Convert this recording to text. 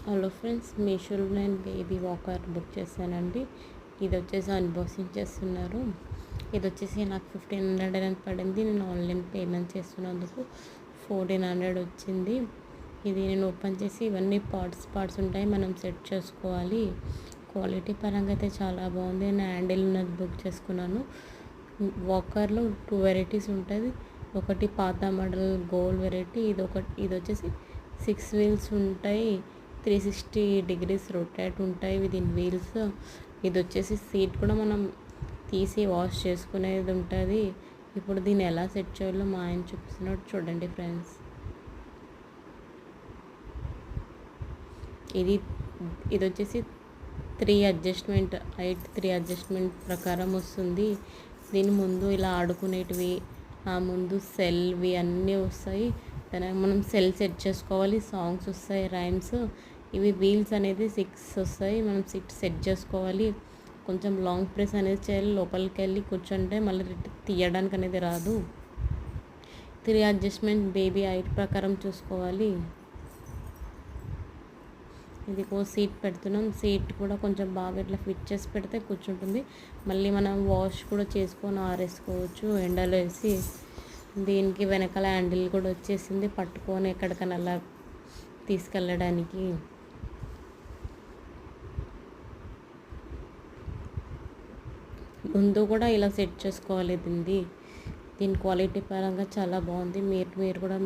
Hello friends, మీషోలో నేను baby walker book చేశానండి. ఇది వచ్చేసి అన్బాక్సింగ్ చేస్తున్నారు. ఇది వచ్చేసి నాకు 1500 అని పడింది. నేను ఆన్లైన్ పేమెంట్ చేస్తున్నందుకు 1400 వచ్చింది. ఇది నేను ఓపెన్ చేసి ఇవన్నీ పార్ట్స్ ఉంటాయి, మనం సెట్ చేసుకోవాలి. క్వాలిటీ పరంగా అయితే చాలా బాగుంది. నేను హ్యాండిల్ ఉన్నది బుక్ చేసుకున్నాను. వాకర్లో 2 వెరైటీస్ ఉంటుంది. ఒకటి పాత మోడల్ గోల్డ్ వెరైటీ, ఇది వచ్చేసి 6 వీల్స్ ఉంటాయి. 360 degrees రొటేట్ ఉంటాయి విదిన్ వీల్స్. ఇది వచ్చేసి సీట్ కూడా మనం తీసి వాష్ చేసుకునేది ఉంటుంది. ఇప్పుడు దీన్ని ఎలా సెట్ చేయాలో మా ఆయన చూపిస్తున్నట్టు చూడండి ఫ్రెండ్స్. ఇది వచ్చేసి 3 అడ్జస్ట్మెంట్ హైట్ 3 అడ్జస్ట్మెంట్ ప్రకారం వస్తుంది. దీని ముందు ఇలా ఆడుకునేటివి, ఆ ముందు సెల్వి అన్నీ వస్తాయి. దానికి మనం సెల్ సెట్ చేసుకోవాలి. సాంగ్స్ వస్తాయి, రైమ్స్. ఇవి వీల్స్ అనేది 6 వస్తాయి, మనం 6 సెట్ చేసుకోవాలి. కొంచెం లాంగ్ ప్రెస్ అనేది చేయాలి. లోపలికి వెళ్ళి కూర్చుంటే మళ్ళీ తీయడానికి అనేది రాదు. 3 అడ్జస్ట్మెంట్ బేబీ హైట్ ప్రకారం చూసుకోవాలి. ఇది సీట్ పెడుతున్నాం. సీట్ కూడా కొంచెం బాగా ఇట్లా ఫిట్ చేసి పెడితే కూర్చుంటుంది. మళ్ళీ మనం వాష్ కూడా చేసుకొని ఆరేసుకోవచ్చు ఎండలో వేసి. దీనికి వెనకాల హ్యాండిల్ కూడా వచ్చేసింది, పట్టుకొని ఎక్కడికైనా అలా తీసుకెళ్ళడానికి. ముందు కూడా ఇలా సెట్ చేసుకోవాలి. దీని క్వాలిటీ పరంగా చాలా బాగుంది. మీరు కూడా